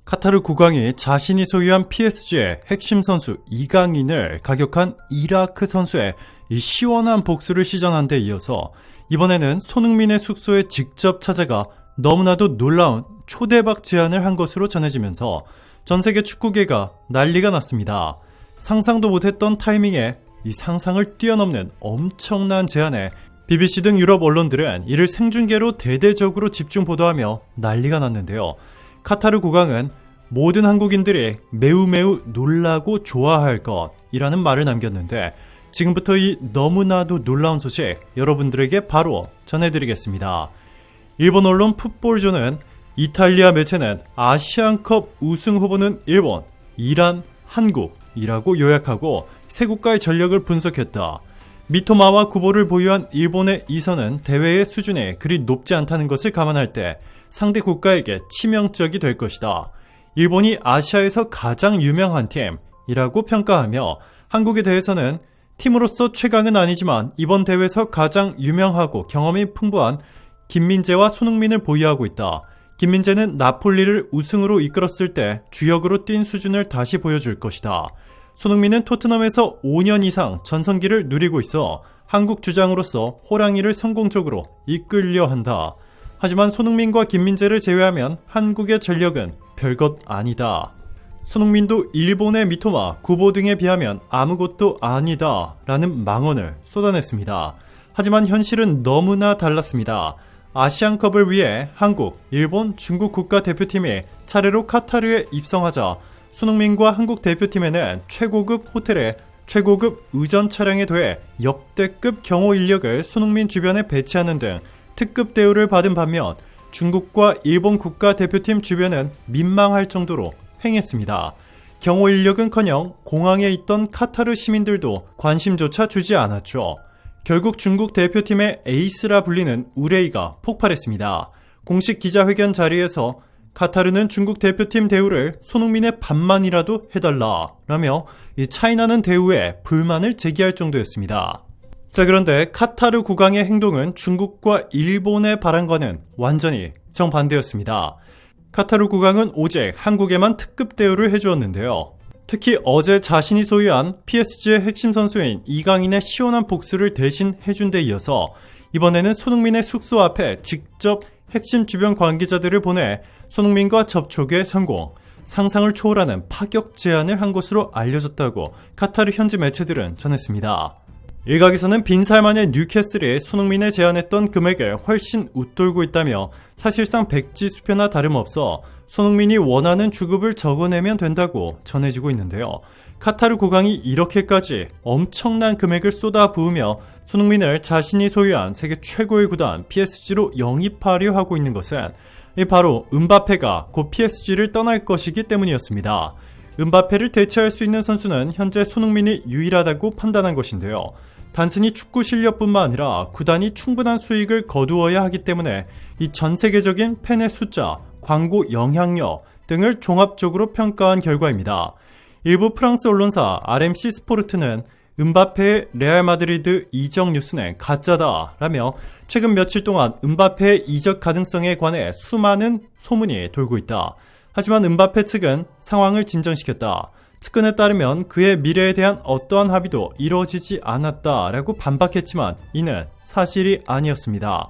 카타르 국왕이 자신이 소유한 PSG의 핵심 선수 이강인을 가격한 이라크 선수의 이 시원한 복수를 시전한 데 이어서 이번에는 손흥민의 숙소에 직접 찾아가 너무나도 놀라운 초대박 제안을 한 것으로 전해지면서 전세계 축구계가 난리가 났습니다. 상상도 못했던 타이밍에 이 상상을 뛰어넘는 엄청난 제안에 BBC 등 유럽 언론들은 이를 생중계로 대대적으로 집중 보도하며 난리가 났는데요. 카타르 국왕은 모든 한국인들이 매우 놀라고 좋아할 것이라는 말을 남겼는데 지금부터 이 너무나도 놀라운 소식 여러분들에게 바로 전해드리겠습니다. 일본 언론 풋볼조는 이탈리아 매체는 아시안컵 우승 후보는 일본, 이란, 한국이라고 요약하고 세 국가의 전력을 분석했다. 미토마와 구보를 보유한 일본의 이선은 대회의 수준이 그리 높지 않다는 것을 감안할 때 상대 국가에게 치명적이 될 것이다. 일본이 아시아에서 가장 유명한 팀이라고 평가하며 한국에 대해서는 팀으로서 최강은 아니지만 이번 대회에서 가장 유명하고 경험이 풍부한 김민재와 손흥민을 보유하고 있다. 김민재는 나폴리를 우승으로 이끌었을 때 주역으로 뛴 수준을 다시 보여줄 것이다. 손흥민은 토트넘에서 5년 이상 전성기를 누리고 있어 한국 주장으로서 호랑이를 성공적으로 이끌려 한다. 하지만 손흥민과 김민재를 제외하면 한국의 전력은 별것 아니다. 손흥민도 일본의 미토마, 구보 등에 비하면 아무것도 아니다 라는 망언을 쏟아냈습니다. 하지만 현실은 너무나 달랐습니다. 아시안컵을 위해 한국, 일본, 중국 국가대표팀이 차례로 카타르에 입성하자 손흥민과 한국 대표팀에는 최고급 호텔에 최고급 의전 차량에 더해 역대급 경호 인력을 손흥민 주변에 배치하는 등 특급 대우를 받은 반면 중국과 일본 국가대표팀 주변은 민망할 정도로 횡했습니다. 경호 인력은커녕 공항에 있던 카타르 시민들도 관심조차 주지 않았죠. 결국 중국 대표팀의 에이스라 불리는 우레이가 폭발했습니다. 공식 기자회견 자리에서 카타르는 중국 대표팀 대우를 손흥민의 반만이라도 해달라 라며 이 차이나는 대우에 불만을 제기할 정도였습니다. 자, 그런데 카타르 국왕의 행동은 중국과 일본의 바람과는 완전히 정반대였습니다. 카타르 국왕은 오직 한국에만 특급 대우를 해주었는데요. 특히 어제 자신이 소유한 PSG의 핵심 선수인 이강인의 시원한 복수를 대신 해준 데 이어서 이번에는 손흥민의 숙소 앞에 직접 핵심 주변 관계자들을 보내 손흥민과 접촉에 성공, 상상을 초월하는 파격 제안을 한 것으로 알려졌다고 카타르 현지 매체들은 전했습니다. 일각에서는 빈살만의 뉴캐슬이 손흥민에 제안했던 금액을 훨씬 웃돌고 있다며 사실상 백지수표나 다름없어 손흥민이 원하는 주급을 적어내면 된다고 전해지고 있는데요. 카타르 국왕이 이렇게까지 엄청난 금액을 쏟아부으며 손흥민을 자신이 소유한 세계 최고의 구단 PSG로 영입하려 하고 있는 것은 바로 음바페가 곧 PSG를 떠날 것이기 때문이었습니다. 음바페를 대체할 수 있는 선수는 현재 손흥민이 유일하다고 판단한 것인데요. 단순히 축구 실력뿐만 아니라 구단이 충분한 수익을 거두어야 하기 때문에 이 전 세계적인 팬의 숫자, 광고 영향력 등을 종합적으로 평가한 결과입니다. 일부 프랑스 언론사 RMC 스포르트는 음바페의 레알 마드리드 이적 뉴스는 가짜다 라며 최근 며칠 동안 음바페의 이적 가능성에 관해 수많은 소문이 돌고 있다. 하지만 음바페 측은 상황을 진정시켰다. 측근에 따르면 그의 미래에 대한 어떠한 합의도 이루어지지 않았다라고 반박했지만 이는 사실이 아니었습니다.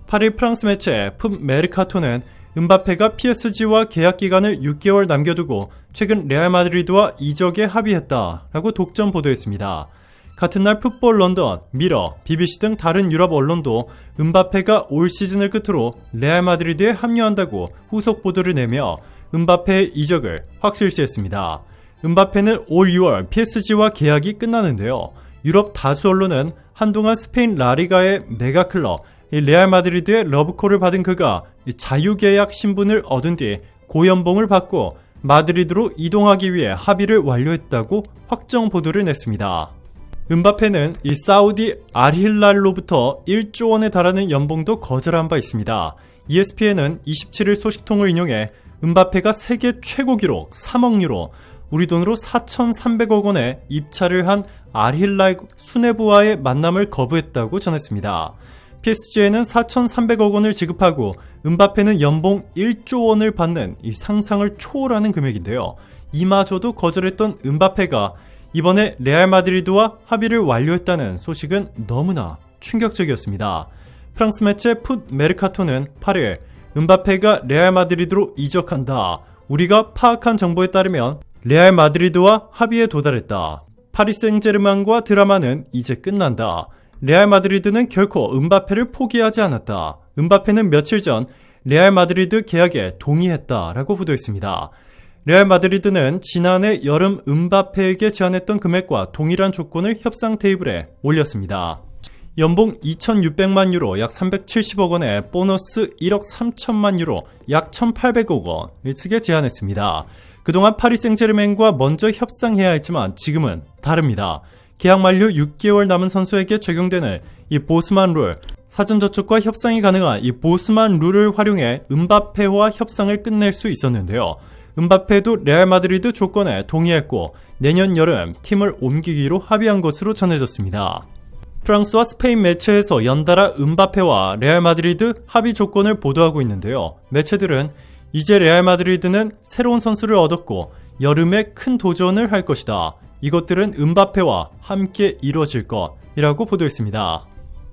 8일 프랑스 매체 풋 메르카토는 음바페가 PSG와 계약 기간을 6개월 남겨두고 최근 레알 마드리드와 이적에 합의했다라고 독점 보도했습니다. 같은 날 풋볼 런던, 미러, BBC 등 다른 유럽 언론도 음바페가 올 시즌을 끝으로 레알 마드리드에 합류한다고 후속 보도를 내며 음바페의 이적을 확실시했습니다. 음바페는 올 6월 PSG와 계약이 끝나는데요. 유럽 다수 언론은 한동안 스페인 라리가의 메가클럽 레알 마드리드의 러브콜을 받은 그가 자유계약 신분을 얻은 뒤 고연봉을 받고 마드리드로 이동하기 위해 합의를 완료했다고 확정 보도를 냈습니다. 음바페는 이 사우디 알힐랄로부터 1조 원에 달하는 연봉도 거절한 바 있습니다. ESPN은 27일 소식통을 인용해 음바페가 세계 최고 기록 3억 유로, 우리 돈으로 4,300억 원에 입찰을 한 알힐랄 수뇌부와의 만남을 거부했다고 전했습니다. PSG에는 4,300억 원을 지급하고 은바페는 연봉 1조 원을 받는 이 상상을 초월하는 금액인데요. 이마저도 거절했던 은바페가 이번에 레알 마드리드와 합의를 완료했다는 소식은 너무나 충격적이었습니다. 프랑스 매체 풋 메르카토는 8일 은바페가 레알 마드리드로 이적한다. 우리가 파악한 정보에 따르면 레알 마드리드와 합의에 도달했다. 파리 생제르맹과 드라마는 이제 끝난다. 레알 마드리드는 결코 은바페를 포기하지 않았다. 은바페는 며칠 전 레알 마드리드 계약에 동의했다라고 보도했습니다. 레알 마드리드는 지난해 여름 은바페에게 제안했던 금액과 동일한 조건을 협상 테이블에 올렸습니다. 연봉 2,600만 유로 약 370억 원에 보너스 1억 3천만 유로 약 1,800억 원을 측에 제안했습니다. 그동안 파리 생제르맹과 먼저 협상해야 했지만 지금은 다릅니다. 계약 만료 6개월 남은 선수에게 적용되는 이 보스만 룰, 사전 저촉과 협상이 가능한 이 보스만 룰을 활용해 은바페와 협상을 끝낼 수 있었는데요. 은바페도 레알 마드리드 조건에 동의했고 내년 여름 팀을 옮기기로 합의한 것으로 전해졌습니다. 프랑스와 스페인 매체에서 연달아 은바페와 레알 마드리드 합의 조건을 보도하고 있는데요. 매체들은 이제 레알 마드리드는 새로운 선수를 얻었고 여름에 큰 도전을 할 것이다. 이것들은 은바페와 함께 이루어질 것이라고 보도했습니다.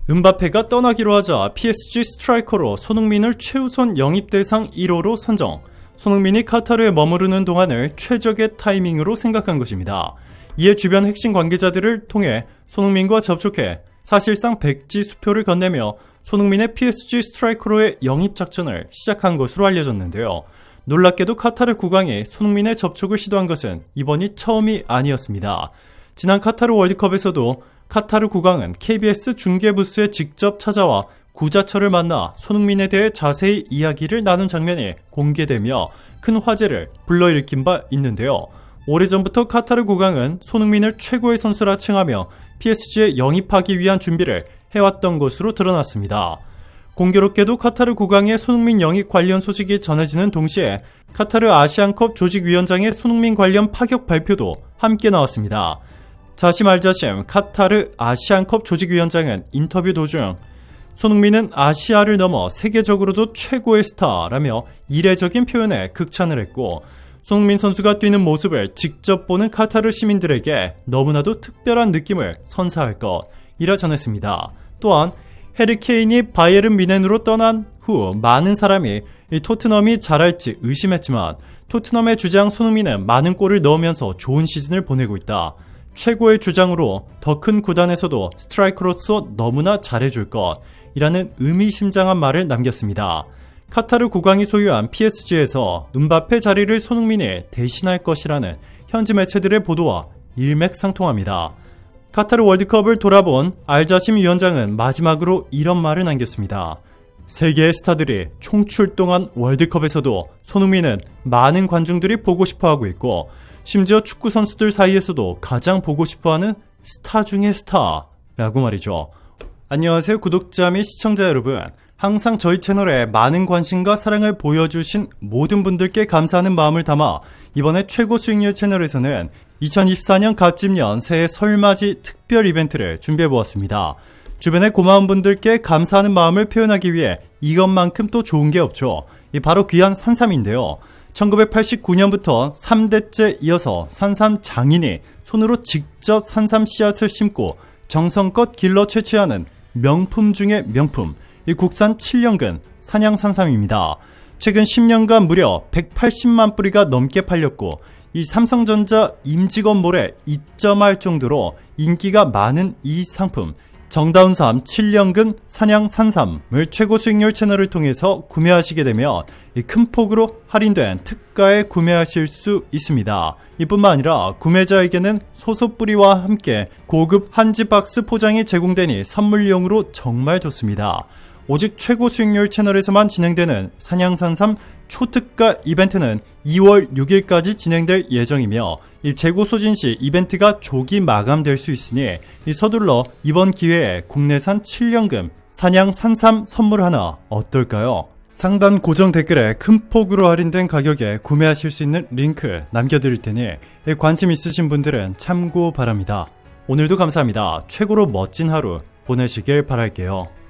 은바페가 떠나기로 하자 PSG 스트라이커로 손흥민을 최우선 영입 대상 1호로 선정. 손흥민이 카타르에 머무르는 동안을 최적의 타이밍으로 생각한 것입니다. 이에 주변 핵심 관계자들을 통해 손흥민과 접촉해 사실상 백지수표를 건네며 손흥민의 PSG 스트라이커로의 영입 작전을 시작한 것으로 알려졌는데요. 놀랍게도 카타르 국왕이 손흥민의 접촉을 시도한 것은 이번이 처음이 아니었습니다. 지난 카타르 월드컵에서도 카타르 국왕은 KBS 중계부스에 직접 찾아와 구자철을 만나 손흥민에 대해 자세히 이야기를 나눈 장면이 공개되며 큰 화제를 불러일으킨 바 있는데요. 오래전부터 카타르 국왕은 손흥민을 최고의 선수라 칭하며 PSG에 영입하기 위한 준비를 해왔던 것으로 드러났습니다. 공교롭게도 카타르 국왕의 손흥민 영입 관련 소식이 전해지는 동시에 카타르 아시안컵 조직위원장의 손흥민 관련 파격 발표도 함께 나왔습니다. 자심 알자심 카타르 아시안컵 조직위원장은 인터뷰 도중 손흥민은 아시아를 넘어 세계적으로도 최고의 스타라며 이례적인 표현에 극찬을 했고 손흥민 선수가 뛰는 모습을 직접 보는 카타르 시민들에게 너무나도 특별한 느낌을 선사할 것이라 전했습니다. 또한 해리 케인이 바이에른 뮌헨으로 떠난 후 많은 사람이 이 토트넘이 잘할지 의심했지만 토트넘의 주장 손흥민은 많은 골을 넣으면서 좋은 시즌을 보내고 있다. 최고의 주장으로 더 큰 구단에서도 스트라이커로서 너무나 잘해줄 것이라는 의미심장한 말을 남겼습니다. 카타르 국왕이 소유한 PSG에서 은바페 자리를 손흥민이 대신할 것이라는 현지 매체들의 보도와 일맥상통합니다. 카타르 월드컵을 돌아본 알자심 위원장은 마지막으로 이런 말을 남겼습니다. 세계의 스타들이 총출동한 월드컵에서도 손흥민은 많은 관중들이 보고 싶어하고 있고 심지어 축구 선수들 사이에서도 가장 보고 싶어하는 스타 중의 스타라고 말이죠. 안녕하세요 구독자 및 시청자 여러분. 항상 저희 채널에 많은 관심과 사랑을 보여주신 모든 분들께 감사하는 마음을 담아 이번에 최고 수익률 채널에서는 2024년 갓집년 새해 설맞이 특별 이벤트를 준비해보았습니다. 주변에 고마운 분들께 감사하는 마음을 표현하기 위해 이것만큼 또 좋은 게 없죠. 바로 귀한 산삼인데요. 1989년부터 3대째 이어서 산삼 장인이 손으로 직접 산삼 씨앗을 심고 정성껏 길러 채취하는 명품 중의 명품, 이 국산 7년근 산양 산삼입니다. 최근 10년간 무려 180만 뿌리가 넘게 팔렸고 이 삼성전자 임직원몰에 입점할 정도로 인기가 많은 이 상품 정다운삼 7년근 산양 산삼을 최고 수익률 채널을 통해서 구매하시게 되면 큰 폭으로 할인된 특가에 구매하실 수 있습니다. 이뿐만 아니라 구매자에게는 소소뿌리와 함께 고급 한지 박스 포장이 제공되니 선물용으로 정말 좋습니다. 오직 최고 수익률 채널에서만 진행되는 산양산삼 초특가 이벤트는 2월 6일까지 진행될 예정이며 이 재고 소진 시 이벤트가 조기 마감될 수 있으니 서둘러 이번 기회에 국내산 7년금 산양산삼 선물 하나 어떨까요? 상단 고정 댓글에 큰 폭으로 할인된 가격에 구매하실 수 있는 링크 남겨드릴 테니 관심 있으신 분들은 참고 바랍니다. 오늘도 감사합니다. 최고로 멋진 하루 보내시길 바랄게요.